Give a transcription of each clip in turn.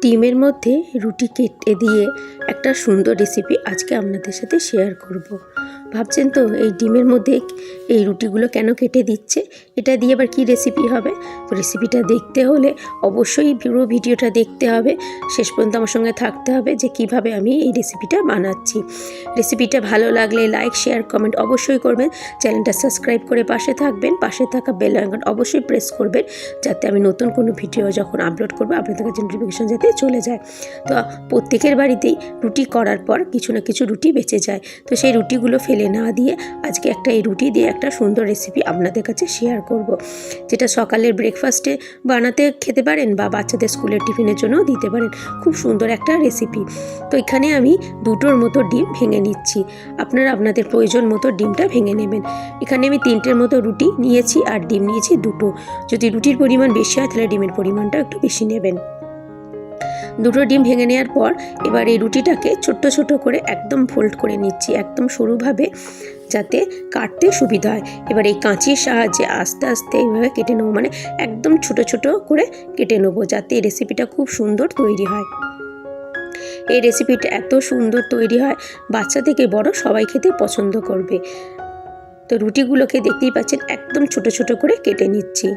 ডিমের মধ্যে রুটি কেটে দিয়ে একটা সুন্দর রেসিপি আজকে আপনাদের সাথে শেয়ার করব। ভাবছেন তো এই ডিমের মধ্যে এই রুটিগুলো কেন কেটে দিচ্ছে, এটা দিয়ে আবার কী রেসিপি হবে? তো রেসিপিটা দেখতে হলে অবশ্যই পুরো ভিডিওটা দেখতে হবে, শেষ পর্যন্ত আমার সঙ্গে থাকতে হবে যে কিভাবে আমি এই রেসিপিটা বানাচ্ছি। রেসিপিটা ভালো লাগলে লাইক, শেয়ার, কমেন্ট অবশ্যই করবেন। চ্যানেলটা সাবস্ক্রাইব করে পাশে থাকবেন, পাশে থাকা বেল আইকন অবশ্যই প্রেস করবেন, যাতে আমি নতুন কোনো ভিডিও যখন আপলোড করবো আপনাদের কাছে নোটিফিকেশন যাতে চলে যায়। তো প্রত্যেকের বাড়িতেই রুটি করার পর কিছু না কিছু রুটি বেঁচে যায়, তো সেই রুটিগুলো ফেলে না দিয়ে আজকে এই রুটি দিয়ে একটা সুন্দর রেসিপি আপনাদের কাছে শেয়ার করব, যেটা সকালের ব্রেকফাস্টে বানাতে খেতে পারেন বা বাচ্চাদের স্কুলের টিফিনের জন্যও দিতে পারেন। খুব সুন্দর একটা রেসিপি। তো এখানে আমি 2টোর মতো ডিম ভেঙে নিচ্ছি। আপনারা আপনাদের প্রয়োজন মতো ডিমটা ভেঙে নেবেন। এখানে আমি 3টের মতো রুটি নিয়েছি আর ডিম নিয়েছি 2টো। যদি রুটির পরিমাণ বেশি হয় তাহলে ডিমের পরিমাণটা একটু বেশি নেবেন। 2টো ডিম ভেঙে নেওয়ার পর এবার এই রুটিটাকে ছোট্ট ছোট করে একদম ফোল্ড করে নিচ্ছি, একদম সরুভাবে, যাতে কাটতে সুবিধা হয়। এবার এই কাঁচির সাহায্যে আস্তে আস্তে এইভাবে কেটে নেবো, মানে একদম ছোট ছোট করে কেটে নেবো, যাতে এই রেসিপিটা খুব সুন্দর তৈরি হয়। এই রেসিপিটা এত সুন্দর তৈরি হয়, বাচ্চা থেকে বড় সবাই খেতে পছন্দ করবে। তো রুটিগুলোকে দেখতেই পাচ্ছেন একদম ছোট ছোট করে কেটে নিচ্ছি।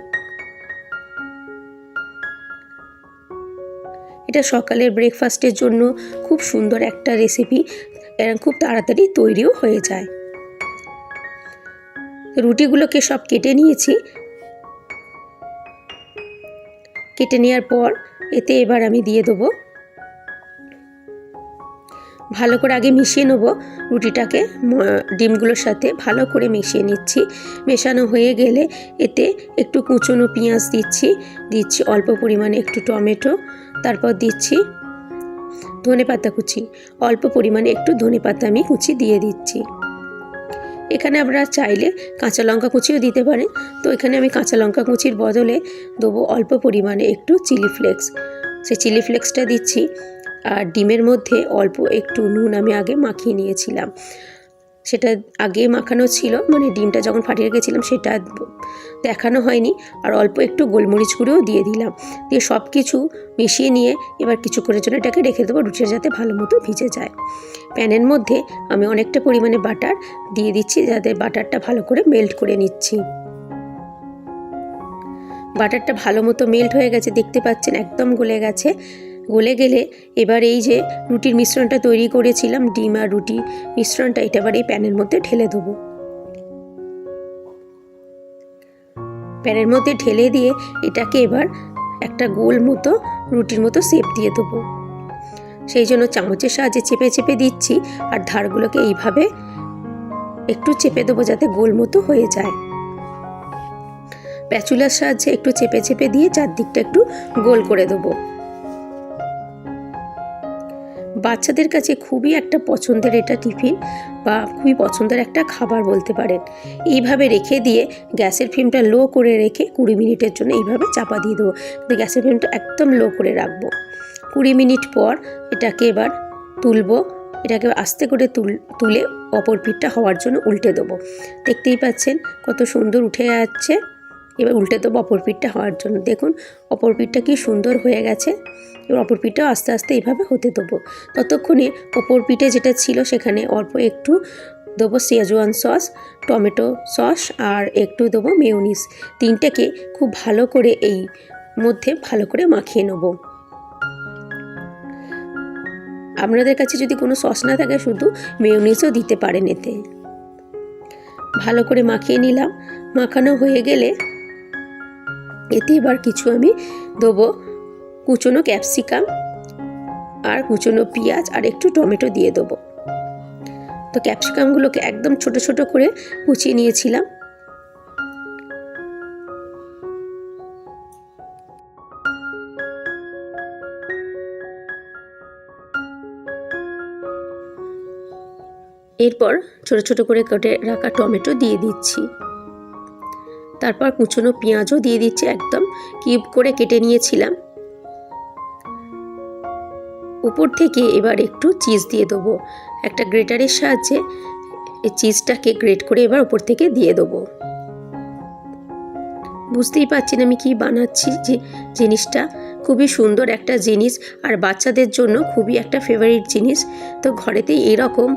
এটা সকালের ব্রেকফাস্টের জন্য খুব সুন্দর একটা রেসিপি, খুব তাড়াতাড়ি তৈরিও হয়ে যায়। রুটিগুলোকে সব কেটে নিয়েছি। কেটে নেওয়ার পর এতে এবার আমি দিয়ে দেবো, ভালো করে আগে মিশিয়ে নেব রুটিটাকে ডিমগুলোর সাথে, ভালো করে মিশিয়ে নিচ্ছি। মেশানো হয়ে গেলে এতে একটু কুচনো পেঁয়াজ দিচ্ছি অল্প পরিমাণে একটু টমেটো, তারপর দিচ্ছি ধনেপাতা কুচি, অল্প পরিমাণে একটু ধনেপাতা আমি কুচি দিয়ে দিচ্ছি। এখানে আপনারা চাইলে কাঁচা লঙ্কা কুচিও দিতে পারেন, তো এখানে আমি কাঁচা লঙ্কা কুচির বদলে দেবো অল্প পরিমাণে একটু চিলি ফ্লেক্স। সেই চিলি ফ্লেক্সটা দিচ্ছি। আর ডিমের মধ্যে অল্প একটু নুন আমি আগে মাখিয়ে নিয়েছিলাম, সেটা আগে মাখানো ছিল, মানে ডিমটা যখন ফাটিয়ে রেখেছিলাম সেটা দেখানো হয়নি। আর অল্প একটু গোলমরিচ গুঁড়োও দিয়ে দিলাম। দিয়ে সব কিছু মিশিয়ে নিয়ে এবার কিছুক্ষণের জন্য এটাকে রেখে দেবো, রুটিটা যাতে ভালো মতো ভিজে যায়। প্যানের মধ্যে আমি অনেকটা পরিমাণে বাটার দিয়ে দিচ্ছি, যাতে বাটারটা ভালো করে মেল্ট করে নিচ্ছি। বাটারটা ভালো মতো মেল্ট হয়ে গেছে, দেখতে পাচ্ছেন একদম গলে গেছে। গলে গেলে এবার এই যে রুটির মিশ্রণটা তৈরি করেছিলাম, ডিম আর রুটি মিশ্রণটা, এটা এবার এই প্যানের মধ্যে ঢেলে দেবো। প্যানের মধ্যে ঢেলে দিয়ে এটাকে এবার একটা গোল মতো রুটির মতো শেপ দিয়ে দেবো। সেই জন্য চামচের সাহায্যে চেপে চেপে দিচ্ছি, আর ধারগুলোকে এইভাবে একটু চেপে দেবো যাতে গোল মতো হয়ে যায়। প্যাচুলার সাহায্যে একটু চেপে চেপে দিয়ে চারদিকটা একটু গোল করে দেবো। বাচ্চাদের কাছে খুবই একটা পছন্দের এটা টিফিন, বা খুবই পছন্দের একটা খাবার বলতে পারেন। এইভাবে রেখে দিয়ে গ্যাসের ফ্লেমটা লো করে রেখে 20 মিনিটের জন্য এইভাবে চাপা দিয়ে দেবো। গ্যাসের ফ্লেমটা একদম লো করে রাখবো। 20 মিনিট পর এটাকে এবার তুলবো। এটাকে আস্তে করে তুলে অপর পিঠটা হওয়ার জন্য উল্টে দেবো। দেখতেই পাচ্ছেন কত সুন্দর উঠে যাচ্ছে। এবার উল্টে দেবো অপর পিঠটা হওয়ার জন্য। দেখুন অপর পিঠটা কি সুন্দর হয়ে গেছে। এবার অপর পিঠটাও আস্তে আস্তে এইভাবে হতে দেবো। ততক্ষণে অপর পিঠে যেটা ছিল সেখানে অল্প একটু দেবো শেজওয়ান সস, টমেটো সস আর একটু দেবো মেয়োনিজ। 3টাকে খুব ভালো করে এই মধ্যে ভালো করে মাখিয়ে নেব। আপনাদের কাছে যদি কোনো সস না থাকে শুধু মেয়োনিজও দিতে পারেন এতে। ভালো করে মাখিয়ে নিলাম। মাখানো হয়ে গেলে এতে এবার কিছু আমি দেবো কুচনো ক্যাপসিকাম আর কুচনো পেঁয়াজ আর একটু টমেটো দিয়ে দেবো। তো ক্যাপসিকামগুলোকে একদম ছোট ছোট করে কুচিয়ে নিয়েছিলাম। এরপর ছোট ছোট করে কেটে রাখা টমেটো দিয়ে দিচ্ছি। তারপর কুচনো পেঁয়াজও দিয়ে দিচ্ছি, একদম কিউব করে কেটে নিয়েছিলাম। উপর থেকে এবার একটু চিজ দিয়ে দেবো। একটা গ্রেটারের সাহায্যে এই চিজটাকে গ্রেট করে এবার উপর থেকে দিয়ে দেবো। বুঝতেই পারছেন আমি কি বানাচ্ছি, যে জিনিসটা খুবই সুন্দর একটা জিনিস আর বাচ্চাদের জন্য খুবই একটা ফেভারিট জিনিস। তো ঘরেতেই এরকম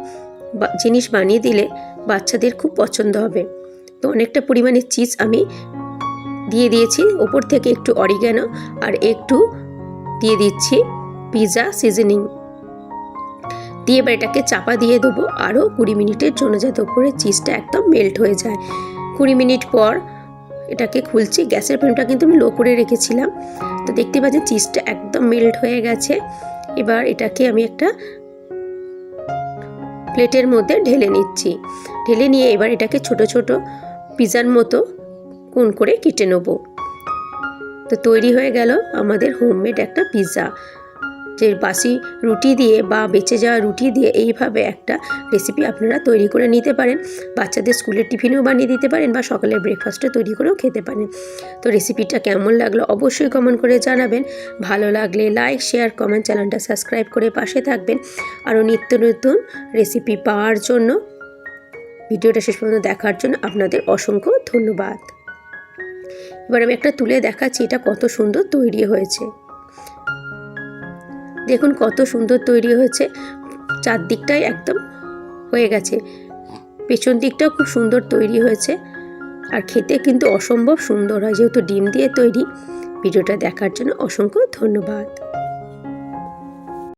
জিনিস বানিয়ে দিলে বাচ্চাদের খুব পছন্দ হবে। তো অনেকটা পরিমাণে চিজ আমি দিয়ে দিয়েছি, ওপর থেকে একটু অরিগ্যানো আর একটু দিয়ে দিচ্ছি পিৎজা সিজনিং দিয়ে এবার এটাকে চাপা দিয়ে দেবো আরও 20 মিনিটের জন্য, যাতে ওপরে চিজটা একদম মেল্ট হয়ে যায়। 20 মিনিট পর এটাকে খুলছি। গ্যাসের ফ্লেমটা কিন্তু আমি লো করে রেখেছিলাম। তো দেখতে পাচ্ছেন চিজটা একদম মেল্ট হয়ে গেছে। এবার এটাকে আমি একটা প্লেটের মধ্যে ঢেলে নিচ্ছি। ঢেলে নিয়ে এবার এটাকে ছোট ছোট পিৎজার মতো কোণ করে কেটে নেব। তো তৈরি হয়ে গেল আমাদের হোমমেড একটা পিৎজা। যে বাসি রুটি দিয়ে বা বেঁচে যাওয়া রুটি দিয়ে এইভাবে একটা রেসিপি আপনারা তৈরি করে নিতে পারেন। বাচ্চাদের স্কুলের টিফিনেও বানিয়ে দিতে পারেন বা সকালের ব্রেকফাস্টে তৈরি করেও খেতে পারেন। তো রেসিপিটা কেমন লাগলো অবশ্যই কমেন্ট করে জানাবেন। ভালো লাগলে লাইক, শেয়ার, কমেন্ট, চ্যানেলটা সাবস্ক্রাইব করে পাশে থাকবেন। আরও নিত্য নতুন রেসিপি পাওয়ার জন্য, ভিডিওটা শেষ পর্যন্ত দেখার জন্য আপনাদের অসংখ্য ধন্যবাদ। এবার আমি একটা তুলে দেখাচ্ছি এটা কত সুন্দর তৈরি হয়েছে। দেখুন কত সুন্দর তৈরি হয়েছে, চারদিকটাই একদম হয়ে গেছে, পেছন দিকটাও খুব সুন্দর তৈরি হয়েছে। আর খেতে কিন্তু অসম্ভব সুন্দর হয়, যেহেতু ডিম দিয়ে তৈরি। ভিডিওটা দেখার জন্য অসংখ্য ধন্যবাদ।